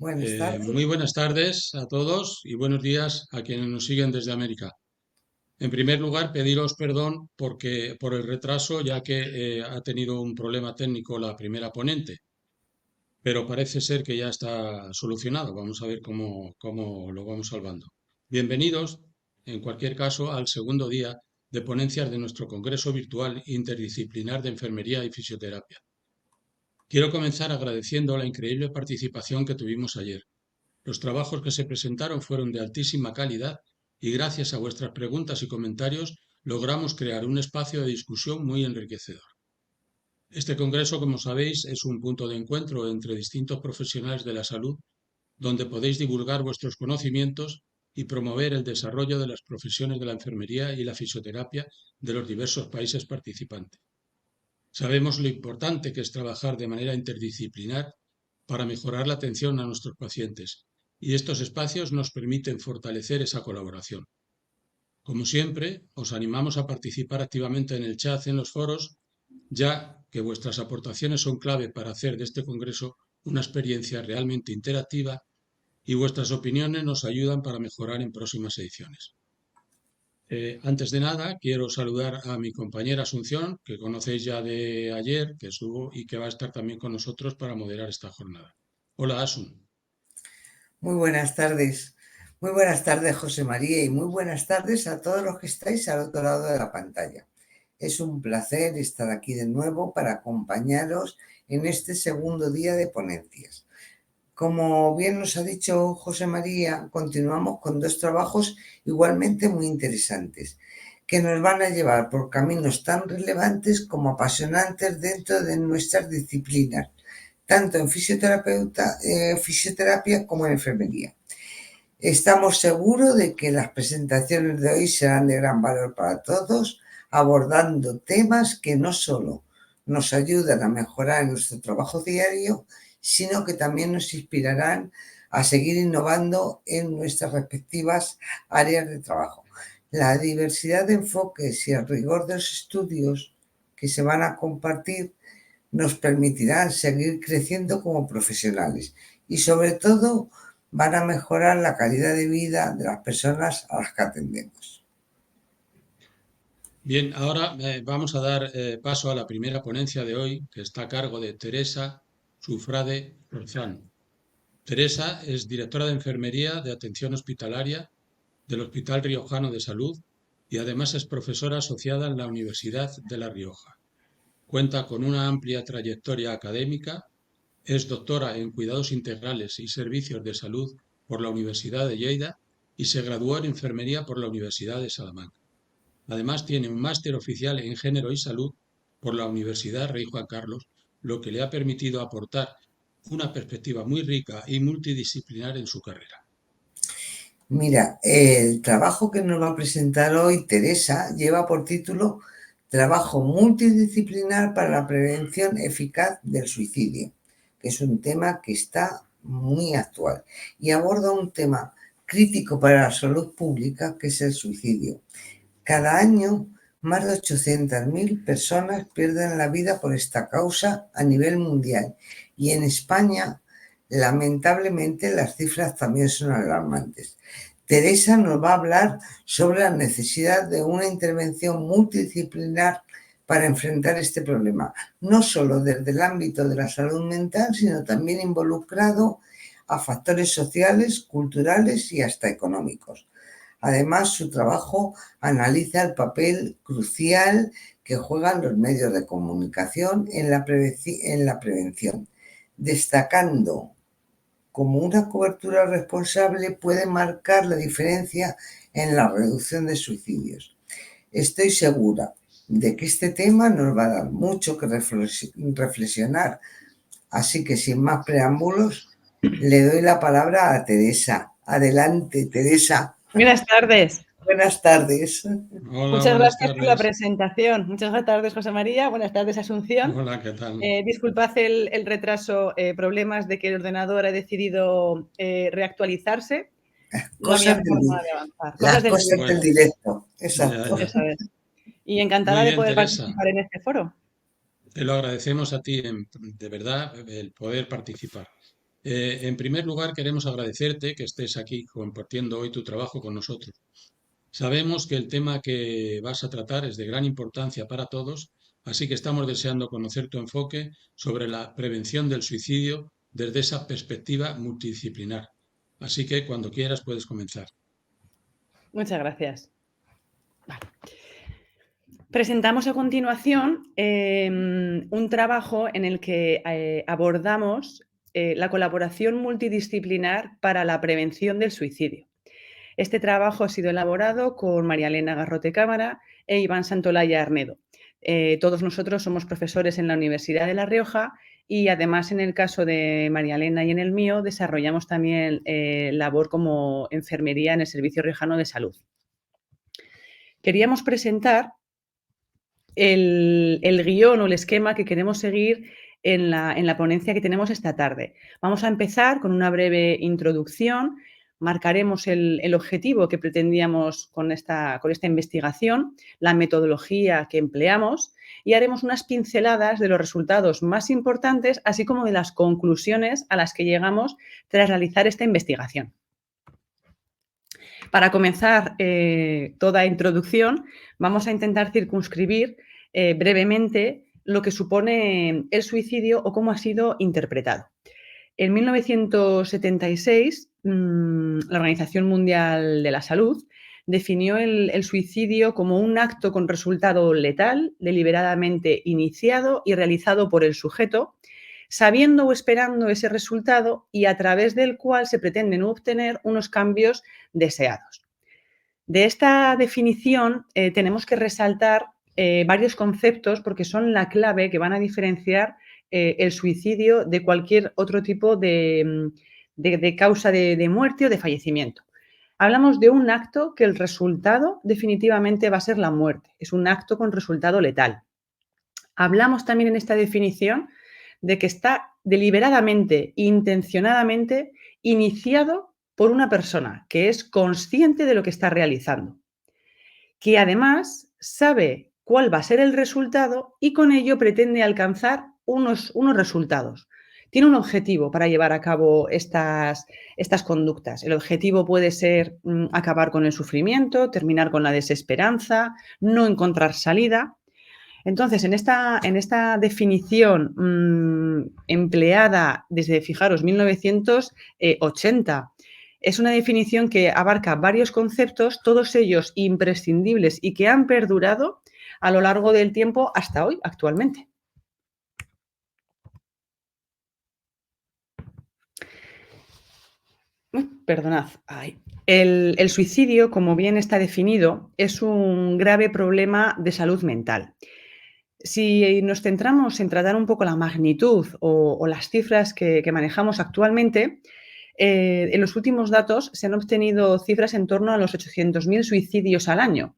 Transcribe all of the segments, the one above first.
Buenas Muy tardes. buenas tardes a todos y buenos días a quienes nos siguen desde América. En primer lugar, pediros perdón por el retraso, ya que ha tenido un problema técnico la primera ponente, pero parece ser que ya está solucionado. Vamos a ver cómo lo vamos salvando. Bienvenidos, en cualquier caso, al segundo día de ponencias de nuestro Congreso Virtual Interdisciplinar de Enfermería y Fisioterapia. Quiero comenzar agradeciendo la increíble participación que tuvimos ayer. Los trabajos que se presentaron fueron de altísima calidad y gracias a vuestras preguntas y comentarios logramos crear un espacio de discusión muy enriquecedor. Este congreso, como sabéis, es un punto de encuentro entre distintos profesionales de la salud, donde podéis divulgar vuestros conocimientos y promover el desarrollo de las profesiones de la enfermería y la fisioterapia de los diversos países participantes. Sabemos lo importante que es trabajar de manera interdisciplinar para mejorar la atención a nuestros pacientes, y estos espacios nos permiten fortalecer esa colaboración. Como siempre, os animamos a participar activamente en el chat en los foros, ya que vuestras aportaciones son clave para hacer de este congreso una experiencia realmente interactiva y vuestras opiniones nos ayudan para mejorar en próximas ediciones. Antes de nada, quiero saludar a mi compañera Asunción, que conocéis ya de ayer, que estuvo y que va a estar también con nosotros para moderar esta jornada. Hola, Asun. Muy buenas tardes. Muy buenas tardes, José María, y muy buenas tardes a todos los que estáis al otro lado de la pantalla. Es un placer estar aquí de nuevo para acompañaros en este segundo día de ponencias. Como bien nos ha dicho José María, continuamos con dos trabajos igualmente muy interesantes, que nos van a llevar por caminos tan relevantes como apasionantes dentro de nuestras disciplinas, tanto en fisioterapia como en enfermería. Estamos seguros de que las presentaciones de hoy serán de gran valor para todos, abordando temas que no solo nos ayudan a mejorar en nuestro trabajo diario, sino que también nos inspirarán a seguir innovando en nuestras respectivas áreas de trabajo. La diversidad de enfoques y el rigor de los estudios que se van a compartir nos permitirán seguir creciendo como profesionales y sobre todo van a mejorar la calidad de vida de las personas a las que atendemos. Bien, ahora vamos a dar paso a la primera ponencia de hoy, que está a cargo de Teresa Sufrade Forzán. Teresa es directora de Enfermería de Atención Hospitalaria del Hospital Riojano de Salud y además es profesora asociada en la Universidad de La Rioja. Cuenta con una amplia trayectoria académica, es doctora en Cuidados Integrales y Servicios de Salud por la Universidad de Lleida y se graduó en Enfermería por la Universidad de Salamanca. Además, tiene un máster oficial en Género y Salud por la Universidad Rey Juan Carlos, lo que le ha permitido aportar una perspectiva muy rica y multidisciplinar en su carrera. Mira, el trabajo que nos va a presentar hoy Teresa lleva por título Trabajo multidisciplinar para la prevención eficaz del suicidio, que es un tema que está muy actual y aborda un tema crítico para la salud pública, que es el suicidio. Cada año, más de 800.000 personas pierden la vida por esta causa a nivel mundial y en España, lamentablemente, las cifras también son alarmantes. Teresa nos va a hablar sobre la necesidad de una intervención multidisciplinar para enfrentar este problema, no solo desde el ámbito de la salud mental, sino también involucrado a factores sociales, culturales y hasta económicos. Además, su trabajo analiza el papel crucial que juegan los medios de comunicación en la prevención, destacando cómo una cobertura responsable puede marcar la diferencia en la reducción de suicidios. Estoy segura de que este tema nos va a dar mucho que reflexionar, así que sin más preámbulos, le doy la palabra a Teresa. Adelante, Teresa. Buenas tardes. Buenas tardes. Hola, Muchas buenas gracias por la tardes. presentación. Muchas tardes, José María. Buenas tardes, Asunción. Hola, ¿qué tal? Disculpad el retraso, problemas de que el ordenador ha decidido reactualizar No había Cosas del, forma de avanzar. las Cosas del cosas del directo, Bueno, directo, ya, exacto. ya. eso es. Y Muy encantada de bien, poder Teresa. participar en este foro. Te lo agradecemos a ti, de verdad, el poder participar. En primer lugar, queremos agradecerte que estés aquí compartiendo hoy tu trabajo con nosotros. Sabemos que el tema que vas a tratar es de gran importancia para todos, así que estamos deseando conocer tu enfoque sobre la prevención del suicidio desde esa perspectiva multidisciplinar. Así que cuando quieras puedes comenzar. Muchas gracias. Vale. Presentamos a continuación un trabajo en el que abordamos la colaboración multidisciplinar para la prevención del suicidio. Este trabajo ha sido elaborado con María Elena Garrote Cámara e Iván Santolaya Arnedo. Todos nosotros somos profesores en la Universidad de La Rioja y además en el caso de María Elena y en el mío desarrollamos también labor como enfermería en el Servicio Riojano de Salud. Queríamos presentar el guión o el esquema que queremos seguir en la ponencia que tenemos esta tarde. Vamos a empezar con una breve introducción, marcaremos el objetivo que pretendíamos con esta investigación, la metodología que empleamos y haremos unas pinceladas de los resultados más importantes, así como de las conclusiones a las que llegamos tras realizar esta investigación. Para comenzar toda introducción, vamos a intentar circunscribir brevemente lo que supone el suicidio o cómo ha sido interpretado. En 1976, la Organización Mundial de la Salud definió el suicidio como un acto con resultado letal, deliberadamente iniciado y realizado por el sujeto, sabiendo o esperando ese resultado y a través del cual se pretenden obtener unos cambios deseados. De esta definición tenemos que resaltar varios conceptos porque son la clave que van a diferenciar el suicidio de cualquier otro tipo de causa de muerte o de fallecimiento. Hablamos de un acto que el resultado definitivamente va a ser la muerte. Es un acto con resultado letal. Hablamos también en esta definición de que está deliberadamente, intencionadamente iniciado por una persona que es consciente de lo que está realizando, que además sabe cuál va a ser el resultado y con ello pretende alcanzar unos resultados. Tiene un objetivo para llevar a cabo estas conductas. El objetivo puede ser acabar con el sufrimiento, terminar con la desesperanza, no encontrar salida. Entonces, en esta definición empleada desde, fijaros, 1980, es una definición que abarca varios conceptos, todos ellos imprescindibles y que han perdurado a lo largo del tiempo hasta hoy, actualmente. Perdonad. El suicidio, como bien está definido, es un grave problema de salud mental. Si nos centramos en tratar un poco la magnitud o las cifras que manejamos actualmente, en los últimos datos se han obtenido cifras en torno a los 800.000 suicidios al año,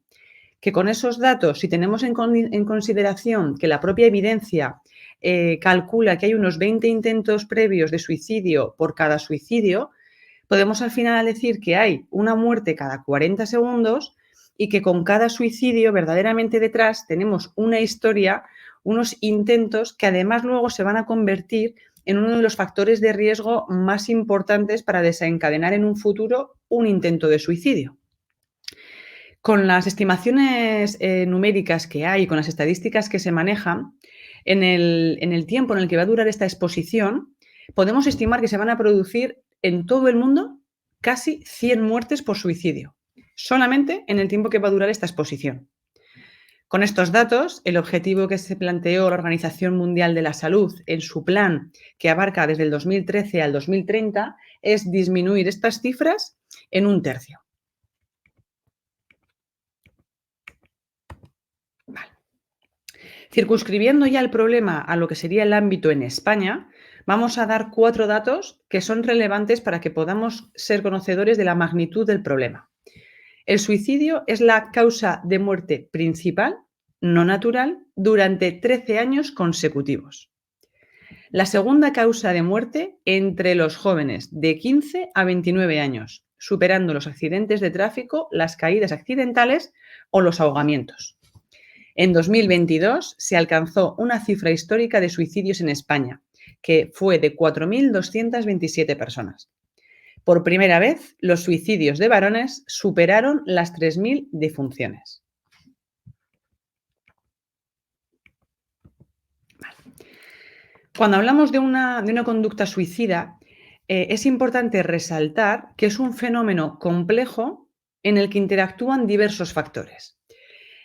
que con esos datos, si tenemos en consideración que la propia evidencia calcula que hay unos 20 intentos previos de suicidio por cada suicidio, podemos al final decir que hay una muerte cada 40 segundos y que con cada suicidio verdaderamente detrás tenemos una historia, unos intentos que además luego se van a convertir en uno de los factores de riesgo más importantes para desencadenar en un futuro un intento de suicidio. Con las estimaciones numéricas que hay, con las estadísticas que se manejan, en el tiempo en el que va a durar esta exposición, podemos estimar que se van a producir en todo el mundo casi 100 muertes por suicidio, solamente en el tiempo que va a durar esta exposición. Con estos datos, el objetivo que se planteó la Organización Mundial de la Salud en su plan, que abarca desde el 2013 al 2030, es disminuir estas cifras en 1/3. Vale. Circunscribiendo ya el problema a lo que sería el ámbito en España, vamos a dar 4 datos que son relevantes para que podamos ser conocedores de la magnitud del problema. El suicidio es la causa de muerte principal, no natural, durante 13 años consecutivos. La segunda causa de muerte entre los jóvenes de 15 a 29 años, superando los accidentes de tráfico, las caídas accidentales o los ahogamientos. En 2022 se alcanzó una cifra histórica de suicidios en España, que fue de 4.227 personas. Por primera vez, los suicidios de varones superaron las 3.000 defunciones. Cuando hablamos de una conducta suicida, es importante resaltar que es un fenómeno complejo en el que interactúan diversos factores.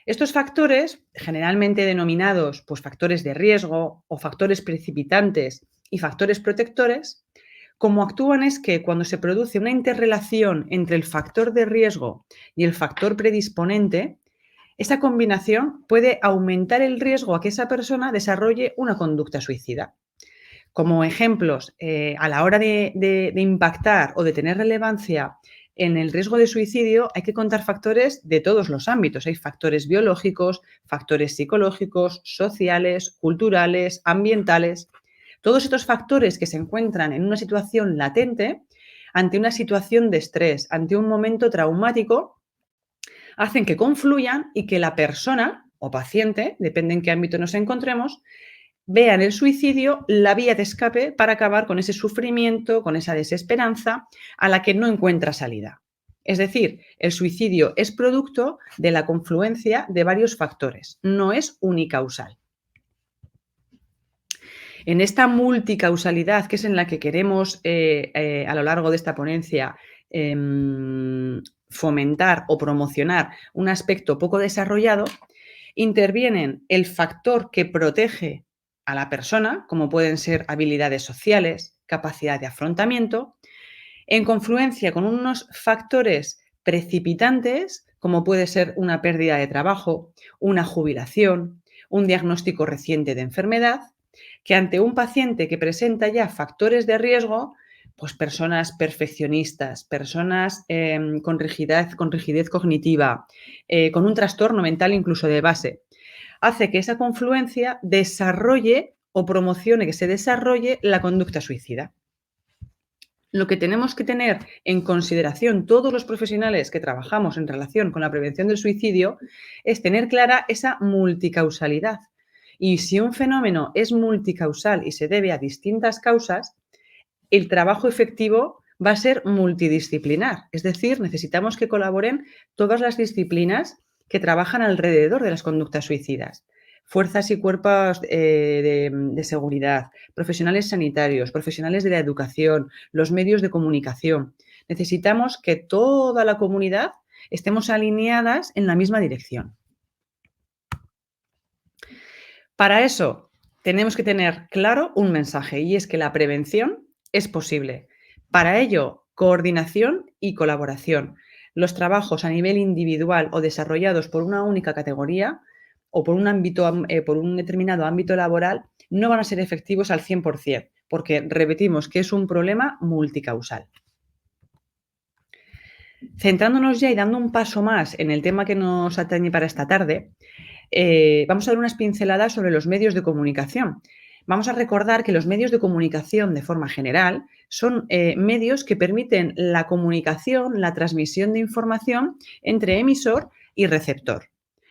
Estos factores, generalmente denominados pues, factores de riesgo o factores precipitantes y factores protectores, como actúan es que cuando se produce una interrelación entre el factor de riesgo y el factor predisponente, esa combinación puede aumentar el riesgo a que esa persona desarrolle una conducta suicida. Como ejemplos, a la hora de impactar o de tener relevancia en el riesgo de suicidio, hay que contar factores de todos los ámbitos. Hay factores biológicos, factores psicológicos, sociales, culturales, ambientales. Todos estos factores que se encuentran en una situación latente, ante una situación de estrés, ante un momento traumático, hacen que confluyan y que la persona o paciente, depende en qué ámbito nos encontremos, vean el suicidio la vía de escape para acabar con ese sufrimiento, con esa desesperanza a la que no encuentra salida. Es decir, el suicidio es producto de la confluencia de varios factores, no es unicausal. En esta multicausalidad, que es en la que queremos a lo largo de esta ponencia fomentar o promocionar un aspecto poco desarrollado, intervienen el factor que protege a la persona, como pueden ser habilidades sociales, capacidad de afrontamiento, en confluencia con unos factores precipitantes, como puede ser una pérdida de trabajo, una jubilación, un diagnóstico reciente de enfermedad, que ante un paciente que presenta ya factores de riesgo, pues personas perfeccionistas, personas con rigidez cognitiva, con un trastorno mental incluso de base, hace que esa confluencia desarrolle o promocione que se desarrolle la conducta suicida. Lo que tenemos que tener en consideración todos los profesionales que trabajamos en relación con la prevención del suicidio es tener clara esa multicausalidad. Y si un fenómeno es multicausal y se debe a distintas causas, el trabajo efectivo va a ser multidisciplinar. Es decir, necesitamos que colaboren todas las disciplinas que trabajan alrededor de las conductas suicidas. Fuerzas y cuerpos de seguridad, profesionales sanitarios, profesionales de la educación, los medios de comunicación. Necesitamos que toda la comunidad estemos alineadas en la misma dirección. Para eso tenemos que tener claro un mensaje y es que la prevención es posible. Para ello, coordinación y colaboración. Los trabajos a nivel individual o desarrollados por una única categoría o por un determinado ámbito laboral no van a ser efectivos al 100%, porque repetimos que es un problema multicausal. Centrándonos ya y dando un paso más en el tema que nos atañe para esta tarde, vamos a dar unas pinceladas sobre los medios de comunicación. Vamos a recordar que los medios de comunicación, de forma general, son medios que permiten la comunicación, la transmisión de información entre emisor y receptor.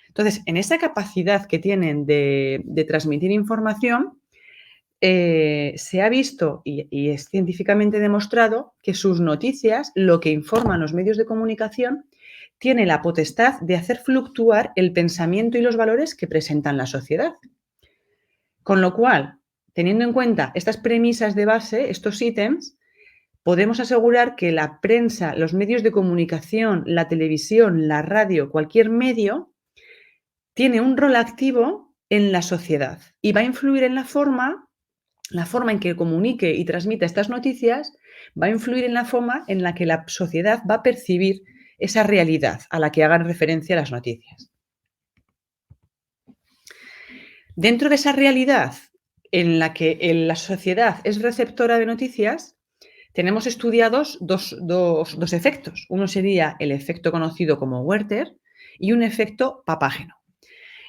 Entonces, en esa capacidad que tienen de transmitir información, se ha visto y es científicamente demostrado que sus noticias, lo que informan los medios de comunicación, tiene la potestad de hacer fluctuar el pensamiento y los valores que presentan la sociedad. Con lo cual, teniendo en cuenta estas premisas de base, estos ítems, podemos asegurar que la prensa, los medios de comunicación, la televisión, la radio, cualquier medio, tiene un rol activo en la sociedad y va a influir en la forma en que comunique y transmita estas noticias, va a influir en la forma en la que la sociedad va a percibir esa realidad a la que hagan referencia las noticias. Dentro de esa realidad en la que la sociedad es receptora de noticias, tenemos estudiados dos efectos. Uno sería el efecto conocido como Werther y un efecto Papageno.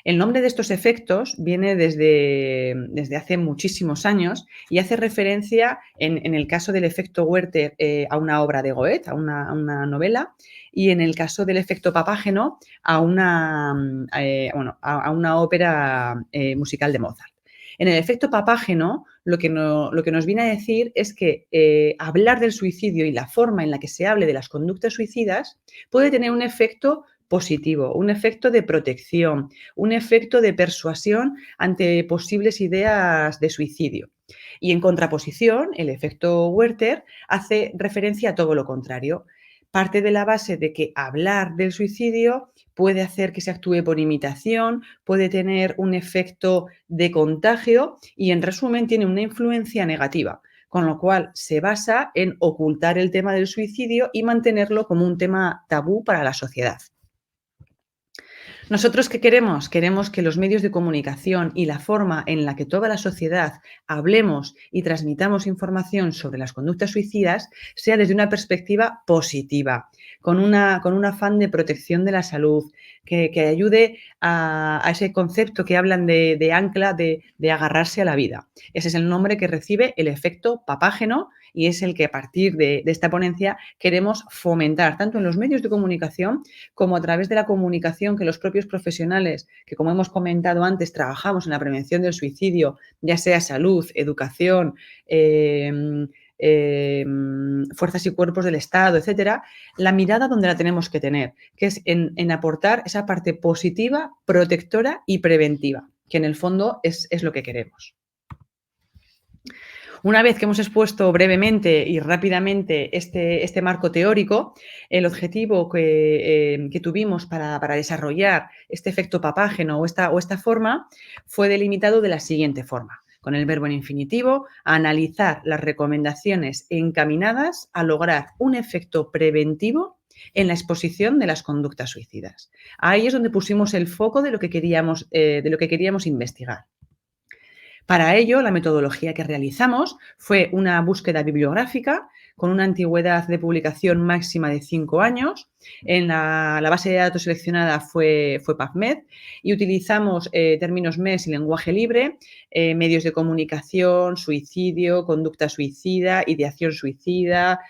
El nombre de estos efectos viene desde hace muchísimos años y hace referencia, en el caso del efecto Werther, a una obra de Goethe, a una novela, y en el caso del efecto Papageno, a una ópera musical de Mozart. En el efecto papágeno, lo que nos viene a decir es que hablar del suicidio y la forma en la que se hable de las conductas suicidas puede tener un efecto positivo, un efecto de protección, un efecto de persuasión ante posibles ideas de suicidio. Y en contraposición, el efecto Werther hace referencia a todo lo contrario. Parte de la base de que hablar del suicidio puede hacer que se actúe por imitación, puede tener un efecto de contagio y, en resumen, tiene una influencia negativa, con lo cual se basa en ocultar el tema del suicidio y mantenerlo como un tema tabú para la sociedad. ¿Nosotros qué queremos? Queremos que los medios de comunicación y la forma en la que toda la sociedad hablemos y transmitamos información sobre las conductas suicidas sea desde una perspectiva positiva, con un afán de protección de la salud, que ayude a ese concepto que hablan de ancla, de agarrarse a la vida. Ese es el nombre que recibe el efecto papágeno y es el que a partir de esta ponencia queremos fomentar, tanto en los medios de comunicación como a través de la comunicación que los propios profesionales, que como hemos comentado antes, trabajamos en la prevención del suicidio, ya sea salud, educación, fuerzas y cuerpos del Estado, etcétera, la mirada donde la tenemos que tener, que es en aportar esa parte positiva, protectora y preventiva, que en el fondo es lo que queremos. Una vez que hemos expuesto brevemente y rápidamente este marco teórico, el objetivo que tuvimos para desarrollar este efecto papágeno o esta forma fue delimitado de la siguiente forma, con el verbo en infinitivo, a analizar las recomendaciones encaminadas a lograr un efecto preventivo en la exposición de las conductas suicidas. Ahí es donde pusimos el foco de lo que queríamos investigar. Para ello, la metodología que realizamos fue una búsqueda bibliográfica con una antigüedad de publicación máxima de 5 años. En la base de datos seleccionada fue PubMed y utilizamos términos MES y lenguaje libre, medios de comunicación, suicidio, conducta suicida, ideación suicida,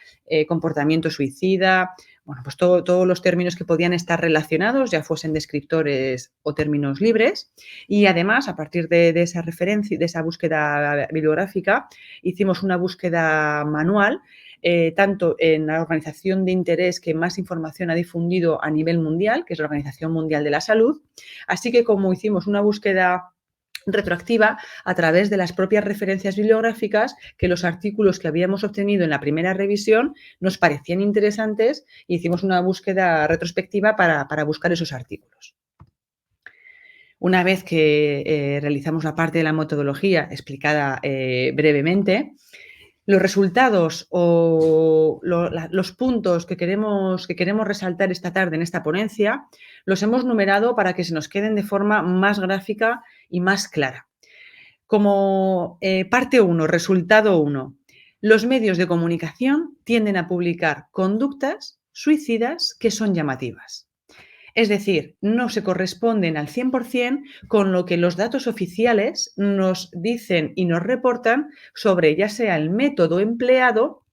comportamiento suicida. Bueno, pues todos los términos que podían estar relacionados, ya fuesen descriptores o términos libres. Y además, a partir de esa referencia, de esa búsqueda bibliográfica, hicimos una búsqueda manual, tanto en la organización de interés que más información ha difundido a nivel mundial, que es la Organización Mundial de la Salud, así que como hicimos una búsqueda retroactiva a través de las propias referencias bibliográficas que los artículos que habíamos obtenido en la primera revisión nos parecían interesantes e hicimos una búsqueda retrospectiva para buscar esos artículos. Una vez que realizamos la parte de la metodología explicada brevemente, los resultados o los puntos que queremos resaltar esta tarde en esta ponencia los hemos numerado para que se nos queden de forma más gráfica y más clara. Como parte 1, resultado 1, los medios de comunicación tienden a publicar conductas suicidas que son llamativas. Es decir, no se corresponden al 100% con lo que los datos oficiales nos dicen y nos reportan sobre ya sea el método empleado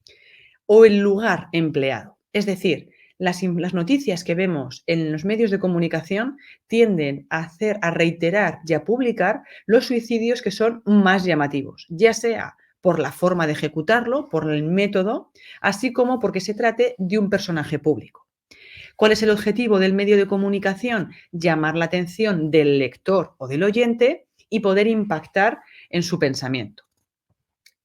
o el lugar empleado. Es decir, las noticias que vemos en los medios de comunicación tienden a reiterar y a publicar los suicidios que son más llamativos, ya sea por la forma de ejecutarlo, por el método, así como porque se trate de un personaje público. ¿Cuál es el objetivo del medio de comunicación? Llamar la atención del lector o del oyente y poder impactar en su pensamiento.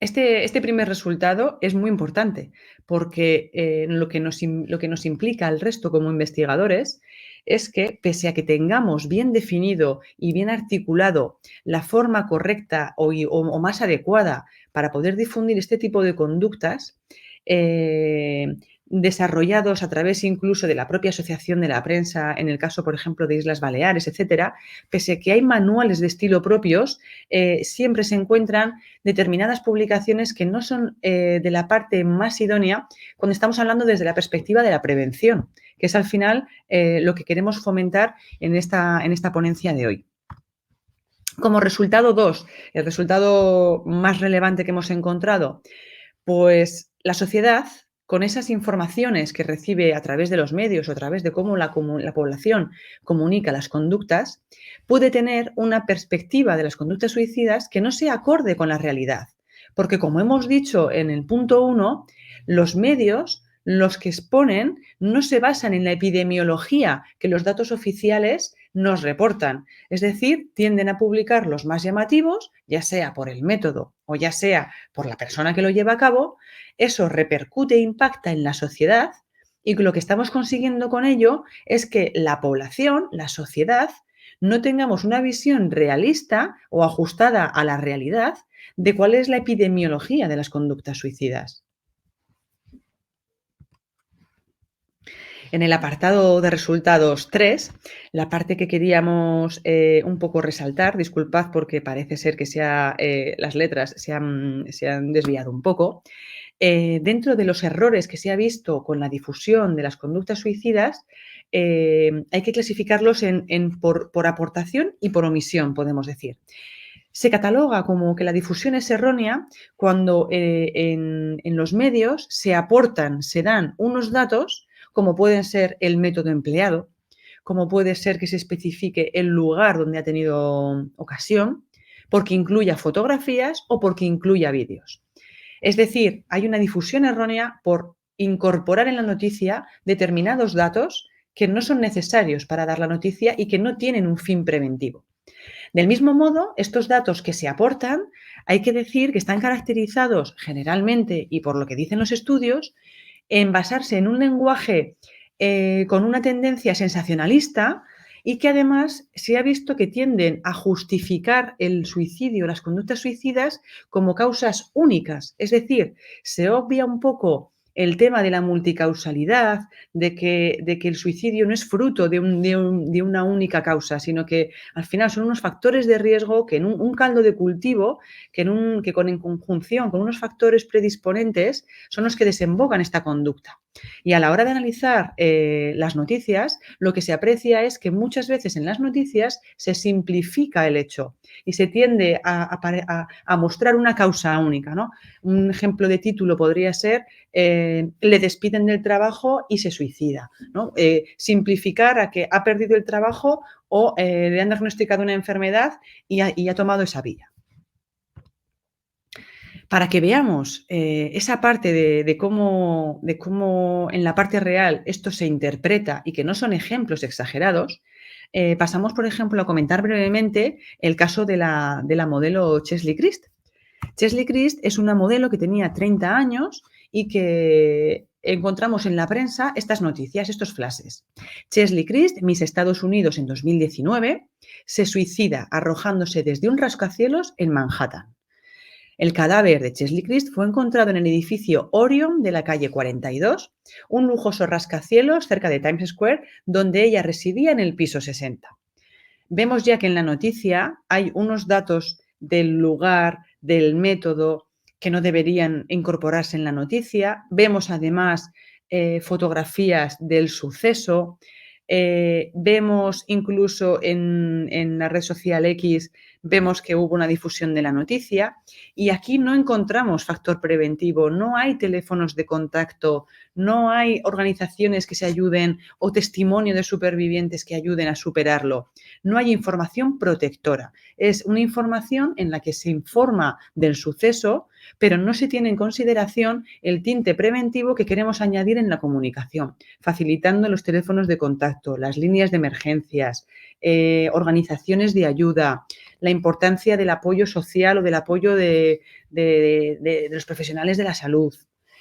Este primer resultado es muy importante porque lo que nos implica al resto como investigadores es que, pese a que tengamos bien definido y bien articulado la forma correcta o más adecuada para poder difundir este tipo de conductas, desarrollados a través incluso de la propia Asociación de la Prensa, en el caso, por ejemplo, de Islas Baleares, etcétera, pese a que hay manuales de estilo propios, siempre se encuentran determinadas publicaciones que no son de la parte más idónea cuando estamos hablando desde la perspectiva de la prevención, que es al final lo que queremos fomentar en esta ponencia de hoy. Como resultado 2, el resultado más relevante que hemos encontrado, pues la sociedad con esas informaciones que recibe a través de los medios o a través de cómo la población comunica las conductas, puede tener una perspectiva de las conductas suicidas que no sea acorde con la realidad. Porque, como hemos dicho en el punto 1, los medios, los que exponen, no se basan en la epidemiología que los datos oficiales nos reportan. Es decir, tienden a publicar los más llamativos, ya sea por el método o ya sea por la persona que lo lleva a cabo. Eso repercute e impacta en la sociedad y lo que estamos consiguiendo con ello es que la población, la sociedad, no tengamos una visión realista o ajustada a la realidad de cuál es la epidemiología de las conductas suicidas. En el apartado de resultados 3, la parte que queríamos un poco resaltar, disculpad porque parece ser que las letras se han desviado un poco. Dentro de los errores que se ha visto con la difusión de las conductas suicidas, hay que clasificarlos por aportación y por omisión, podemos decir. Se cataloga como que la difusión es errónea cuando en los medios se dan unos datos, como pueden ser el método empleado, como puede ser que se especifique el lugar donde ha tenido ocasión, porque incluya fotografías o porque incluya vídeos. Es decir, hay una difusión errónea por incorporar en la noticia determinados datos que no son necesarios para dar la noticia y que no tienen un fin preventivo. Del mismo modo, estos datos que se aportan, hay que decir que están caracterizados generalmente, y por lo que dicen los estudios, en basarse en un lenguaje con una tendencia sensacionalista y que además se ha visto que tienden a justificar el suicidio, las conductas suicidas, como causas únicas. Es decir, se obvia un poco el tema de la multicausalidad, de que el suicidio no es fruto de una única causa, sino que al final son unos factores de riesgo que en un caldo de cultivo, en conjunción con unos factores predisponentes, son los que desembocan esta conducta. Y a la hora de analizar las noticias, lo que se aprecia es que muchas veces en las noticias se simplifica el hecho y se tiende a mostrar una causa única, ¿no? Un ejemplo de título podría ser le despiden del trabajo y se suicida, ¿no? Simplificar a que ha perdido el trabajo o le han diagnosticado una enfermedad y ha tomado esa vía. Para que veamos esa parte de cómo en la parte real esto se interpreta y que no son ejemplos exagerados, pasamos, por ejemplo, a comentar brevemente el caso de la modelo Cheslie Kryst. Cheslie Kryst es una modelo que tenía 30 años y que encontramos en la prensa estas noticias, estos flashes. Cheslie Kryst, Miss Estados Unidos en 2019, se suicida arrojándose desde un rascacielos en Manhattan. El cadáver de Cheslie Kryst fue encontrado en el edificio Orion de la calle 42, un lujoso rascacielos cerca de Times Square, donde ella residía en el piso 60. Vemos ya que en la noticia hay unos datos del lugar, del método, que no deberían incorporarse en la noticia. Vemos además fotografías del suceso. Vemos incluso en la red social X, vemos que hubo una difusión de la noticia y aquí no encontramos factor preventivo, no hay teléfonos de contacto, no hay organizaciones que se ayuden o testimonio de supervivientes que ayuden a superarlo. No hay información protectora. Es una información en la que se informa del suceso, pero no se tiene en consideración el tinte preventivo que queremos añadir en la comunicación, facilitando los teléfonos de contacto, las líneas de emergencias, organizaciones de ayuda, la importancia del apoyo social o del apoyo de los profesionales de la salud.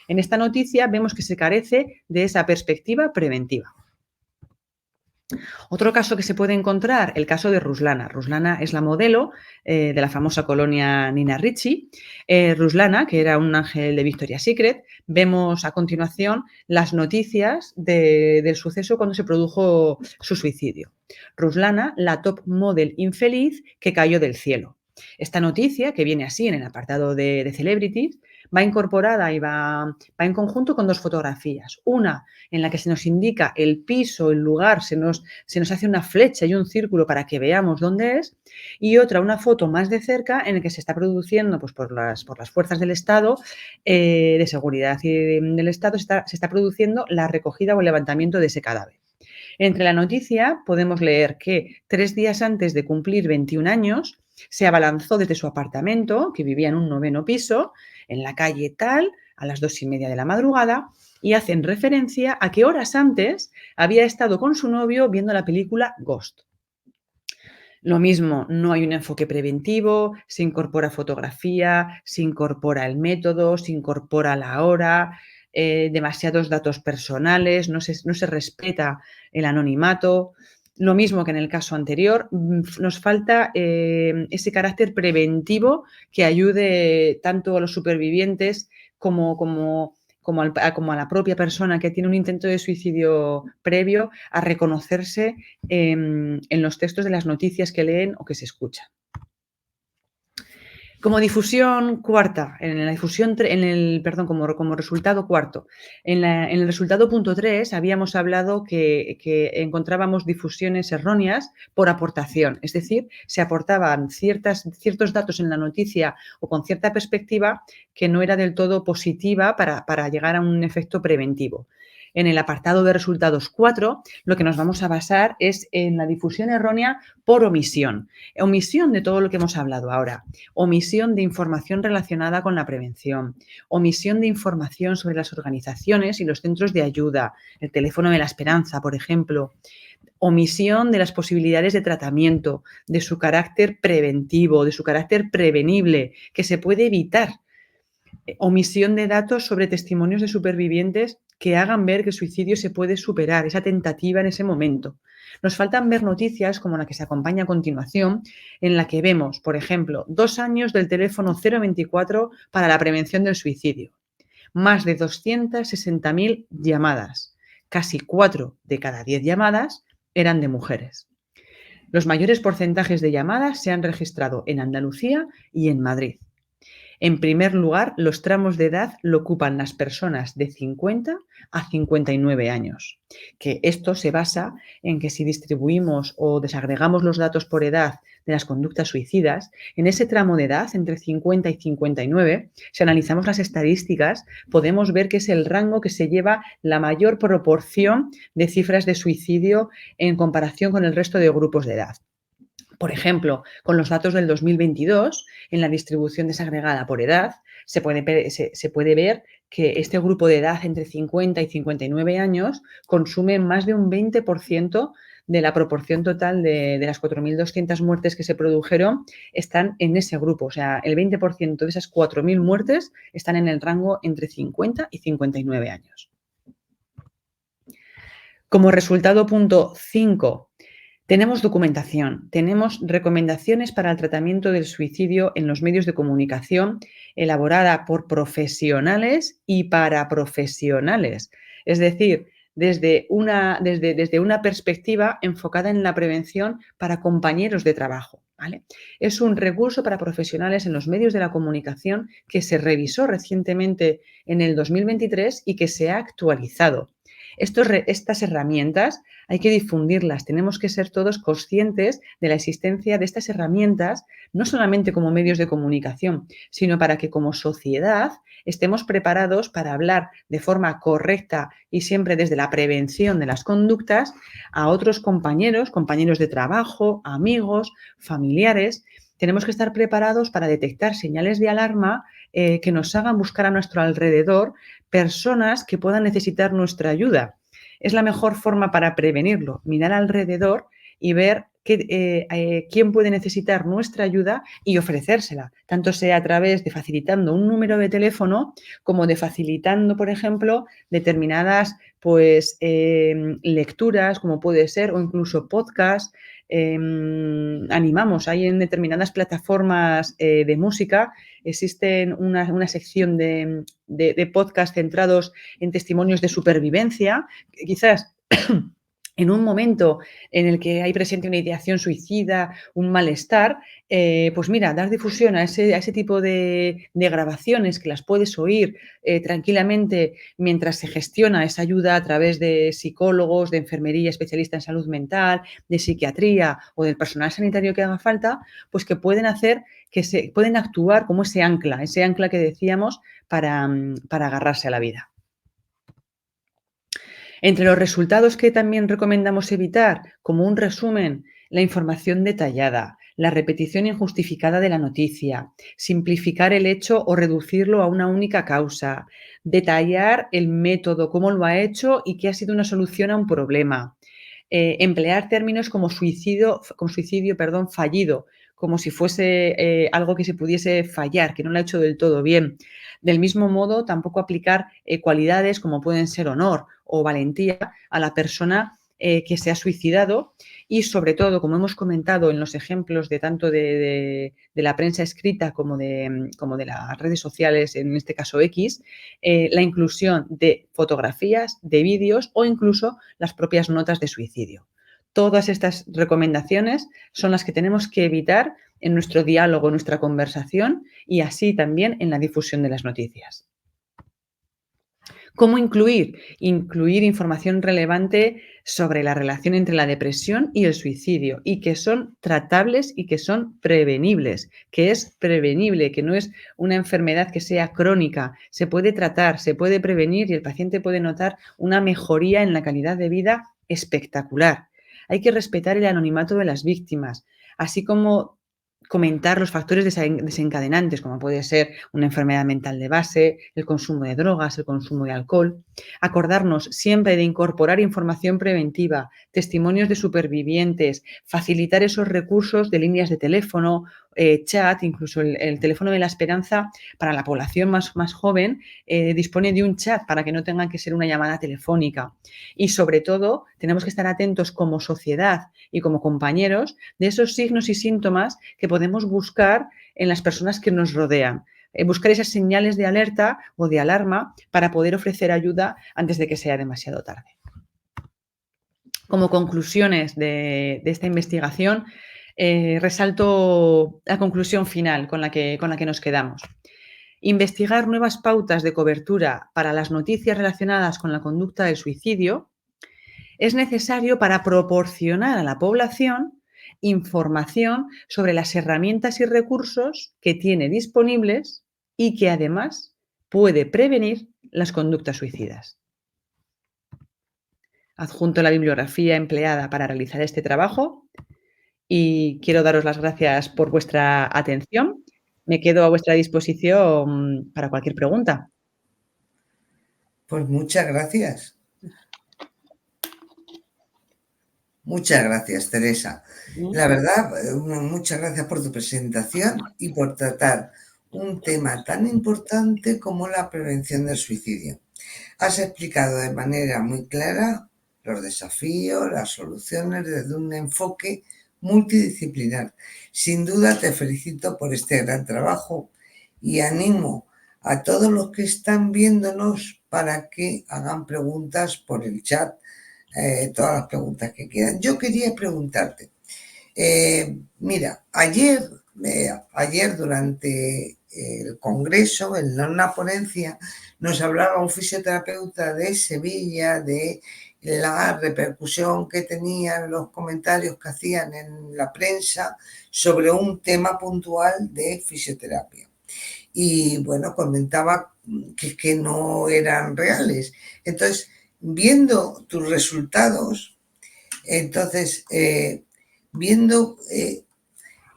En esta noticia vemos que se carece de esa perspectiva preventiva. Otro caso que se puede encontrar, el caso de Ruslana. Ruslana es la modelo de la famosa colonia Nina Ricci. Ruslana, que era un ángel de Victoria's Secret, vemos a continuación las noticias del suceso cuando se produjo su suicidio. Ruslana, la top model infeliz que cayó del cielo. Esta noticia, que viene así en el apartado de Celebrities, va incorporada y va en conjunto con 2 fotografías. Una en la que se nos indica el piso, el lugar, se nos hace una flecha y un círculo para que veamos dónde es, y otra, una foto más de cerca en la que se está produciendo, pues por las fuerzas del Estado, de seguridad y del Estado, se está produciendo la recogida o el levantamiento de ese cadáver. Entre la noticia podemos leer que 3 días antes de cumplir 21 años, se abalanzó desde su apartamento, que vivía en un 9º piso, en la calle tal, a las 2:30 de la madrugada, y hacen referencia a que horas antes había estado con su novio viendo la película Ghost. Lo mismo, no hay un enfoque preventivo, se incorpora fotografía, se incorpora el método, se incorpora la hora, demasiados datos personales, no se respeta el anonimato. Lo mismo que en el caso anterior, nos falta ese carácter preventivo que ayude tanto a los supervivientes como a la propia persona que tiene un intento de suicidio previo a reconocerse en los textos de las noticias que leen o que se escuchan. Como difusión cuarta, como resultado cuarto, en el resultado punto 3 habíamos hablado que encontrábamos difusiones erróneas por aportación, es decir, se aportaban ciertos datos en la noticia o con cierta perspectiva que no era del todo positiva para llegar a un efecto preventivo. En el apartado de resultados 4, lo que nos vamos a basar es en la difusión errónea por omisión. Omisión de todo lo que hemos hablado ahora. Omisión de información relacionada con la prevención. Omisión de información sobre las organizaciones y los centros de ayuda. El teléfono de la esperanza, por ejemplo. Omisión de las posibilidades de tratamiento, de su carácter preventivo, de su carácter prevenible, que se puede evitar. Omisión de datos sobre testimonios de supervivientes que hagan ver que el suicidio se puede superar, esa tentativa en ese momento. Nos faltan ver noticias como la que se acompaña a continuación, en la que vemos, por ejemplo, 2 años del teléfono 024 para la prevención del suicidio, más de 260.000 llamadas, casi 4 de cada 10 llamadas eran de mujeres. Los mayores porcentajes de llamadas se han registrado en Andalucía y en Madrid. En primer lugar, los tramos de edad lo ocupan las personas de 50 a 59 años, que esto se basa en que si distribuimos o desagregamos los datos por edad de las conductas suicidas, en ese tramo de edad, entre 50 y 59, si analizamos las estadísticas, podemos ver que es el rango que se lleva la mayor proporción de cifras de suicidio en comparación con el resto de grupos de edad. Por ejemplo, con los datos del 2022, en la distribución desagregada por edad, se puede ver que este grupo de edad entre 50 y 59 años consume más de un 20% de la proporción total de las 4.200 muertes que se produjeron, están en ese grupo. O sea, el 20% de esas 4.000 muertes están en el rango entre 50 y 59 años. Como resultado punto 5, tenemos documentación, tenemos recomendaciones para el tratamiento del suicidio en los medios de comunicación elaborada por profesionales y para profesionales. Es decir, desde una perspectiva enfocada en la prevención para compañeros de trabajo, ¿vale? Es un recurso para profesionales en los medios de la comunicación que se revisó recientemente en el 2023 y que se ha actualizado. Estas herramientas hay que difundirlas, tenemos que ser todos conscientes de la existencia de estas herramientas, no solamente como medios de comunicación, sino para que como sociedad estemos preparados para hablar de forma correcta y siempre desde la prevención de las conductas a otros compañeros de trabajo, amigos, familiares. Tenemos que estar preparados para detectar señales de alarma que nos hagan buscar a nuestro alrededor personas que puedan necesitar nuestra ayuda. Es la mejor forma para prevenirlo, mirar alrededor y ver quién puede necesitar nuestra ayuda y ofrecérsela, tanto sea a través de facilitando un número de teléfono como de facilitando, por ejemplo, determinadas lecturas, como puede ser, o incluso podcast. Animamos, hay en determinadas plataformas de música, existen una sección de podcast centrados en testimonios de supervivencia, que quizás en un momento en el que hay presente una ideación suicida, un malestar, pues mira, dar difusión a ese tipo de grabaciones que las puedes oír tranquilamente mientras se gestiona esa ayuda a través de psicólogos, de enfermería especialista en salud mental, de psiquiatría o del personal sanitario que haga falta, pues que pueden hacer pueden actuar como ese ancla que decíamos para agarrarse a la vida. Entre los resultados que también recomendamos evitar, como un resumen, la información detallada, la repetición injustificada de la noticia, simplificar el hecho o reducirlo a una única causa, detallar el método, cómo lo ha hecho y qué ha sido una solución a un problema, emplear términos como suicidio fallido, como si fuese algo que se pudiese fallar, que no lo ha hecho del todo bien. Del mismo modo, tampoco aplicar cualidades como pueden ser honor o valentía a la persona que se ha suicidado y, sobre todo, como hemos comentado en los ejemplos de tanto de la prensa escrita como de las redes sociales, en este caso X, la inclusión de fotografías, de vídeos o incluso las propias notas de suicidio. Todas estas recomendaciones son las que tenemos que evitar en nuestro diálogo, en nuestra conversación y así también en la difusión de las noticias. ¿Cómo incluir? Incluir información relevante sobre la relación entre la depresión y el suicidio y que son tratables y que son prevenibles, que es prevenible, que no es una enfermedad que sea crónica, se puede tratar, se puede prevenir y el paciente puede notar una mejoría en la calidad de vida espectacular. Hay que respetar el anonimato de las víctimas, así como comentar los factores desencadenantes, como puede ser una enfermedad mental de base, el consumo de drogas, el consumo de alcohol. Acordarnos siempre de incorporar información preventiva, testimonios de supervivientes, facilitar esos recursos de líneas de teléfono, chat, incluso el teléfono de la esperanza para la población más joven dispone de un chat para que no tengan que ser una llamada telefónica. Y sobre todo, tenemos que estar atentos como sociedad y como compañeros de esos signos y síntomas que podemos buscar en las personas que nos rodean. Buscar esas señales de alerta o de alarma para poder ofrecer ayuda antes de que sea demasiado tarde. Como conclusiones de esta investigación, resalto la conclusión final con la que nos quedamos. Investigar nuevas pautas de cobertura para las noticias relacionadas con la conducta del suicidio es necesario para proporcionar a la población información sobre las herramientas y recursos que tiene disponibles y que además puede prevenir las conductas suicidas. Adjunto la bibliografía empleada para realizar este trabajo y quiero daros las gracias por vuestra atención. Me quedo a vuestra disposición para cualquier pregunta. Pues muchas gracias. Muchas gracias, Teresa. La verdad, muchas gracias por tu presentación y por tratar un tema tan importante como la prevención del suicidio. Has explicado de manera muy clara los desafíos, las soluciones desde un enfoque multidisciplinar. Sin duda te felicito por este gran trabajo y animo a todos los que están viéndonos para que hagan preguntas por el chat, todas las preguntas que quieran. Yo quería preguntarte, mira, ayer durante el congreso, en una ponencia, nos hablaba un fisioterapeuta de Sevilla de la repercusión que tenían los comentarios que hacían en la prensa sobre un tema puntual de fisioterapia. Y bueno, comentaba que no eran reales. Entonces, viendo tus resultados,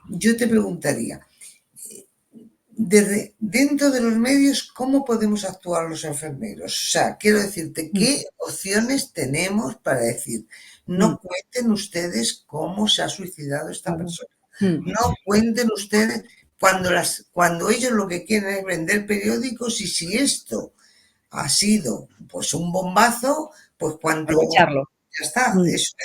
yo te preguntaría, desde dentro de los medios, ¿cómo podemos actuar los enfermeros? O sea, quiero decirte, ¿qué opciones tenemos para decir, no cuenten ustedes cómo se ha suicidado esta persona? No cuenten ustedes cuando ellos lo que quieren es vender periódicos y si esto ha sido pues un bombazo, pues cuando aprovecharlo. Ya está,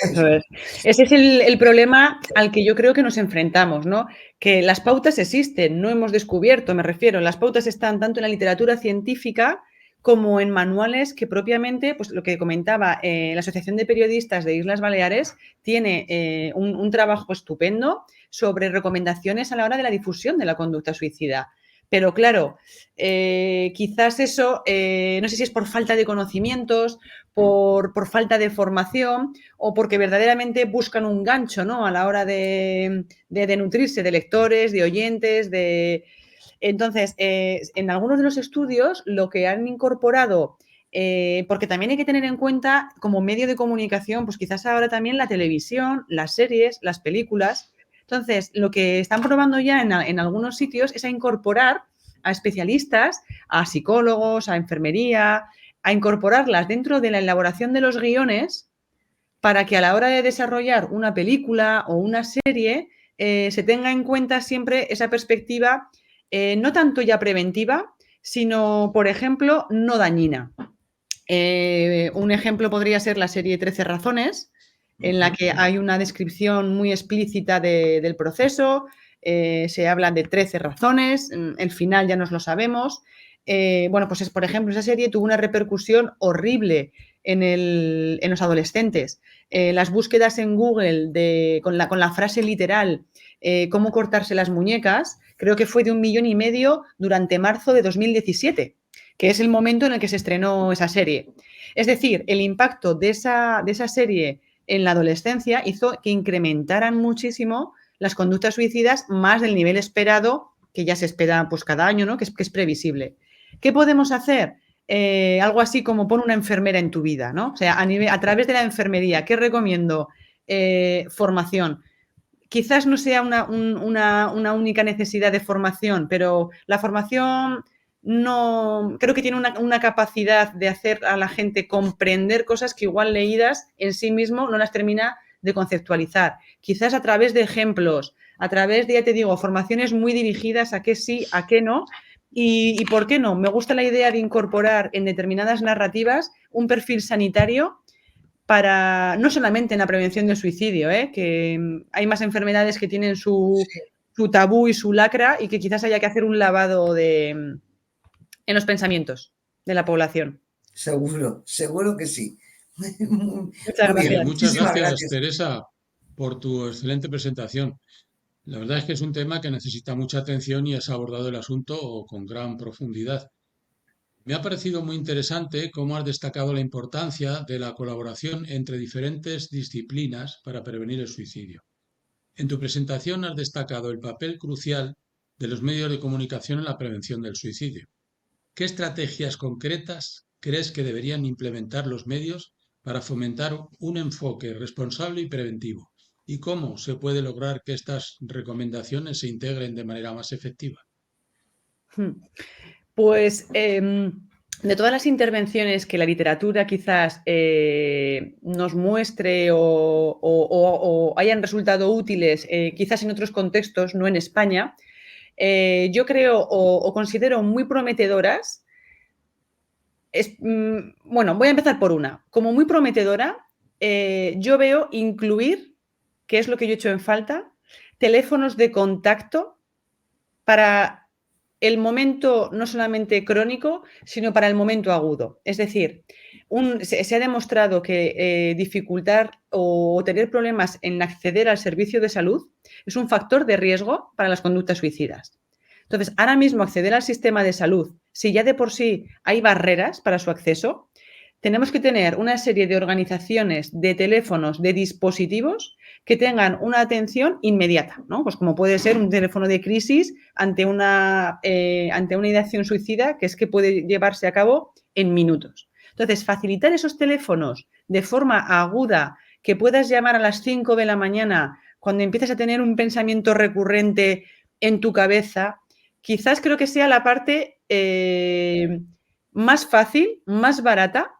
eso es. Ese es el problema al que yo creo que nos enfrentamos, ¿no? Que las pautas existen, no hemos descubierto, me refiero, las pautas están tanto en la literatura científica como en manuales que propiamente, pues lo que comentaba, la Asociación de Periodistas de Islas Baleares tiene un trabajo estupendo sobre recomendaciones a la hora de la difusión de la conducta suicida. Pero claro, quizás eso, no sé si es por falta de conocimientos, por falta de formación o porque verdaderamente buscan un gancho, ¿no? A la hora de nutrirse de lectores, de oyentes, de... Entonces, en algunos de los estudios lo que han incorporado, porque también hay que tener en cuenta como medio de comunicación, pues quizás ahora también la televisión, las series, las películas. Entonces, lo que están probando ya en algunos sitios es a incorporar a especialistas, a psicólogos, a enfermería, a incorporarlas dentro de la elaboración de los guiones para que a la hora de desarrollar una película o una serie se tenga en cuenta siempre esa perspectiva no tanto ya preventiva, sino, por ejemplo, no dañina. Un ejemplo podría ser la serie 13 razones, en la que hay una descripción muy explícita del proceso, se habla de 13 razones, el final ya nos lo sabemos. Bueno, pues por ejemplo, esa serie tuvo una repercusión horrible en los adolescentes. Las búsquedas en Google con la frase literal cómo cortarse las muñecas, creo que fue de 1,5 millones durante marzo de 2017, que es el momento en el que se estrenó esa serie. Es decir, el impacto de esa serie en la adolescencia hizo que incrementaran muchísimo las conductas suicidas más del nivel esperado, que ya se espera pues cada año, ¿no? que es previsible. ¿Qué podemos hacer? Algo así como pon una enfermera en tu vida, ¿no? O sea, a través de la enfermería, ¿qué recomiendo? Formación. Quizás no sea una única necesidad de formación, pero la formación no creo que tiene una capacidad de hacer a la gente comprender cosas que igual leídas en sí mismo no las termina de conceptualizar. Quizás a través de ejemplos, a través de, ya te digo, formaciones muy dirigidas a qué sí, a qué no. Y ¿por qué no? Me gusta la idea de incorporar en determinadas narrativas un perfil sanitario para, no solamente en la prevención del suicidio, que hay más enfermedades que tienen su tabú y su lacra y que quizás haya que hacer un lavado en los pensamientos de la población. Seguro que sí. Muchas gracias. Muchas gracias, Teresa, por tu excelente presentación. La verdad es que es un tema que necesita mucha atención y has abordado el asunto con gran profundidad. Me ha parecido muy interesante cómo has destacado la importancia de la colaboración entre diferentes disciplinas para prevenir el suicidio. En tu presentación has destacado el papel crucial de los medios de comunicación en la prevención del suicidio. ¿Qué estrategias concretas crees que deberían implementar los medios para fomentar un enfoque responsable y preventivo? ¿Y cómo se puede lograr que estas recomendaciones se integren de manera más efectiva? Pues de todas las intervenciones que la literatura quizás nos muestre o hayan resultado útiles, quizás en otros contextos, no en España, yo creo o considero muy prometedoras. Bueno, voy a empezar por una. Como muy prometedora, yo veo incluir, que es lo que yo he hecho en falta, teléfonos de contacto para el momento no solamente crónico, sino para el momento agudo. Es decir, se ha demostrado que dificultar o tener problemas en acceder al servicio de salud es un factor de riesgo para las conductas suicidas. Entonces, ahora mismo acceder al sistema de salud, si ya de por sí hay barreras para su acceso, tenemos que tener una serie de organizaciones, de teléfonos, de dispositivos que tengan una atención inmediata, ¿no? Pues como puede ser un teléfono de crisis ante una ideación suicida que es que puede llevarse a cabo en minutos. Entonces, facilitar esos teléfonos de forma aguda, que puedas llamar a las 5 de la mañana cuando empiezas a tener un pensamiento recurrente en tu cabeza, quizás creo que sea la parte más fácil, más barata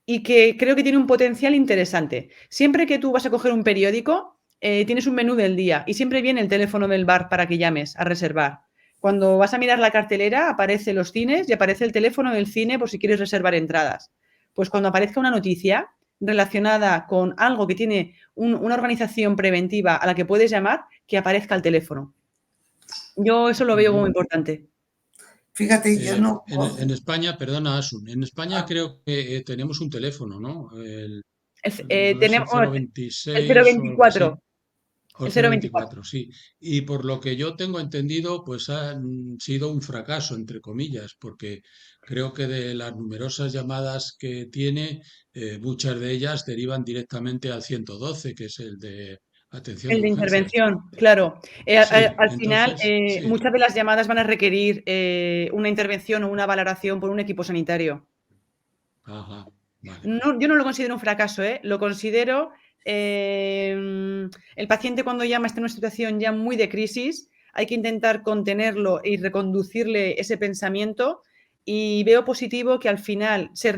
y que creo que tiene un potencial interesante. Siempre que tú vas a coger un periódico, tienes un menú del día y siempre viene el teléfono del bar para que llames a reservar. Cuando vas a mirar la cartelera, aparecen los cines y aparece el teléfono del cine por si quieres reservar entradas. Pues cuando aparezca una noticia relacionada con algo que tiene una organización preventiva a la que puedes llamar, que aparezca el teléfono. Yo eso lo veo como importante. Fíjate, yo no En España, perdona, Asun, en España ah, creo que tenemos un teléfono, ¿no? No es el Tenemos el 026 o algo así. 024, O el el 024. 024, sí. Y por lo que yo tengo entendido, pues ha sido un fracaso, entre comillas, porque creo que de las numerosas llamadas que tiene, muchas de ellas derivan directamente al 112, que es el de atención El de de urgencias. intervención, claro. Sí, Al final, entonces, sí. muchas de las llamadas van a requerir una intervención o una valoración por un equipo sanitario. Ajá, vale. No, yo no lo considero un fracaso, ¿eh? Lo considero el paciente cuando llama está en una situación ya muy de crisis, hay que intentar contenerlo y reconducirle ese pensamiento y veo positivo que al final se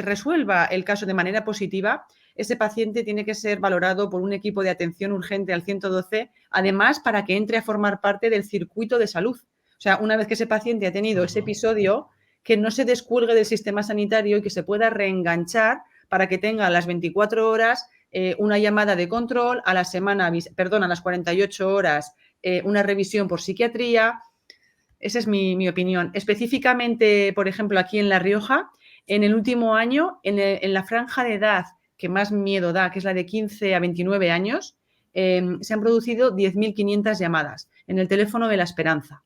resuelva el caso de manera positiva. Ese paciente tiene que ser valorado por un equipo de atención urgente al 112, además para que entre a formar parte del circuito de salud. O sea, una vez que ese paciente ha tenido ese Ajá. episodio, que no se descuelgue del sistema sanitario y que se pueda reenganchar para que tenga a las 24 horas una llamada de control, a la semana, perdón, a las 48 horas una revisión por psiquiatría. Esa es mi opinión. Específicamente, por ejemplo, aquí en La Rioja, en el último año, en la franja de edad que más miedo da, que es la de 15 a 29 años, se han producido 10.500 llamadas en el teléfono de la Esperanza.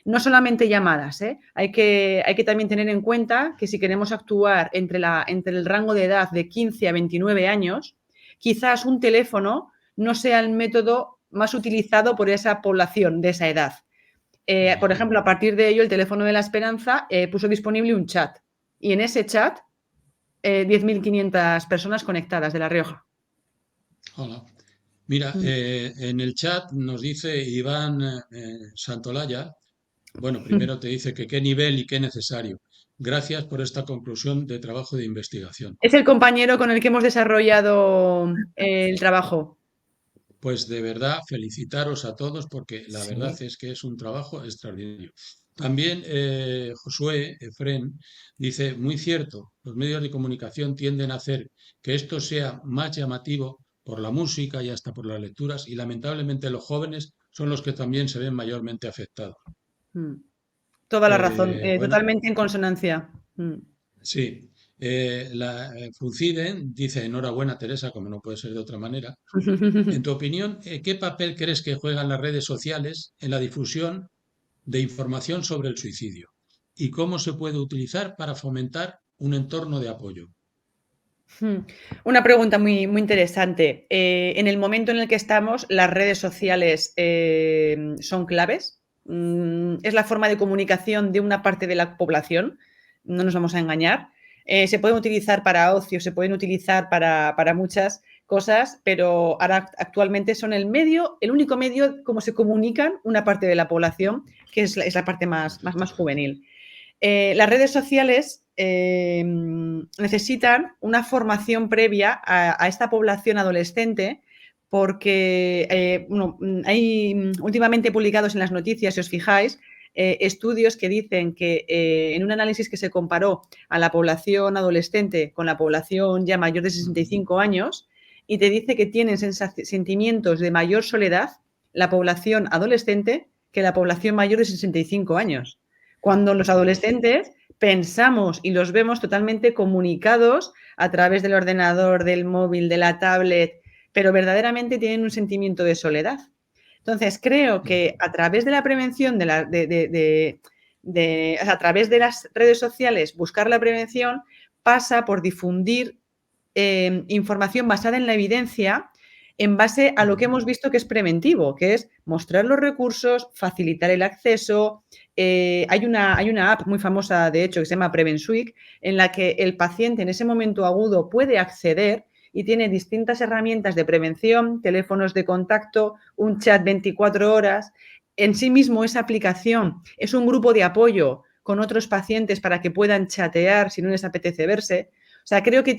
No solamente llamadas, ¿eh? Hay que también tener en cuenta que si queremos actuar entre el rango de edad de 15 a 29 años, quizás un teléfono no sea el método más utilizado por esa población de esa edad. Por Ajá. ejemplo, a partir de ello, el teléfono de la Esperanza puso disponible un chat y en ese chat 10.500 personas conectadas de La Rioja. Hola. Mira, Mm. en el chat nos dice Iván Santolaya. Bueno, primero te dice que qué nivel y qué necesario. Gracias por esta conclusión de trabajo de investigación. Es el compañero con el que hemos desarrollado el trabajo. Pues de verdad, felicitaros a todos porque la verdad sí. es que es un trabajo extraordinario. También Josué Efrén dice, muy cierto, los medios de comunicación tienden a hacer que esto sea más llamativo por la música y hasta por las lecturas y lamentablemente los jóvenes son los que también se ven mayormente afectados. Mm. Toda la razón, Bueno, totalmente en consonancia. Mm. sí. Funciden dice, enhorabuena Teresa, como no puede ser de otra manera. En tu opinión, ¿qué papel crees que juegan las redes sociales en la difusión de información sobre el suicidio? ¿Y cómo se puede utilizar para fomentar un entorno de apoyo? Una pregunta muy, muy interesante. En el momento en el que estamos, las redes sociales son claves. Es la forma de comunicación de una parte de la población. No nos vamos a engañar. Se pueden utilizar para ocio, se pueden utilizar para muchas cosas, pero ahora actualmente son el único medio como se comunican una parte de la población, que es la parte más juvenil. Las redes sociales necesitan una formación previa a esta población adolescente porque hay últimamente publicados en las noticias, si os fijáis, estudios que dicen que en un análisis que se comparó a la población adolescente con la población ya mayor de 65 años y te dice que tienen sentimientos de mayor soledad la población adolescente que la población mayor de 65 años. Cuando los adolescentes pensamos y los vemos totalmente comunicados a través del ordenador, del móvil, de la tablet, pero verdaderamente tienen un sentimiento de soledad. Entonces, creo que a través de la prevención, a través de las redes sociales, buscar la prevención pasa por difundir información basada en la evidencia en base a lo que hemos visto que es preventivo, que es mostrar los recursos, facilitar el acceso. Hay una app muy famosa, de hecho, que se llama PreventSuite, en la que el paciente en ese momento agudo puede acceder y tiene distintas herramientas de prevención, teléfonos de contacto, un chat 24 horas. En sí mismo esa aplicación es un grupo de apoyo con otros pacientes para que puedan chatear si no les apetece verse. O sea, creo que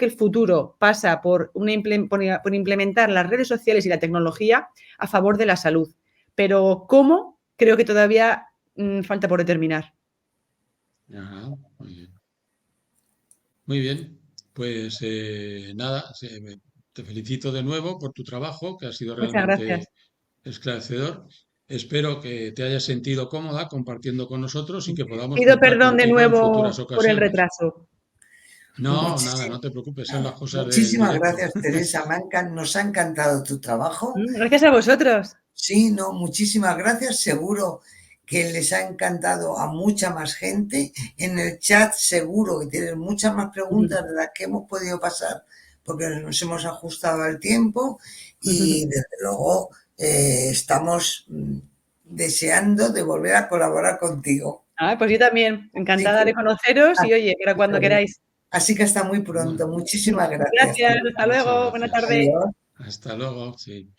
el futuro pasa por implementar las redes sociales y la tecnología a favor de la salud. Pero ¿cómo? Creo que todavía falta por determinar. Ajá, muy bien. Muy bien, pues nada, te felicito de nuevo por tu trabajo, que ha sido Muchas realmente gracias. esclarecedor. espero que te hayas sentido cómoda compartiendo con nosotros y que podamos Pido contar perdón de contigo en nuevo futuras por el ocasiones. retraso. No, nada, no te preocupes, son las cosas del Muchísimas directo. gracias, Teresa. Nos ha encantado tu trabajo. Gracias a vosotros. Sí, no, muchísimas gracias. Seguro que les ha encantado a mucha más gente. En el chat seguro que tienen muchas más preguntas de las que hemos podido pasar porque nos hemos ajustado al tiempo y desde luego estamos deseando de volver a colaborar contigo. Pues yo también, encantada de conoceros y oye, para cuando queráis. Así que hasta muy pronto. Muchísimas gracias. Gracias, hasta luego, Muchas buena gracias. tarde. Adiós. Hasta luego, sí.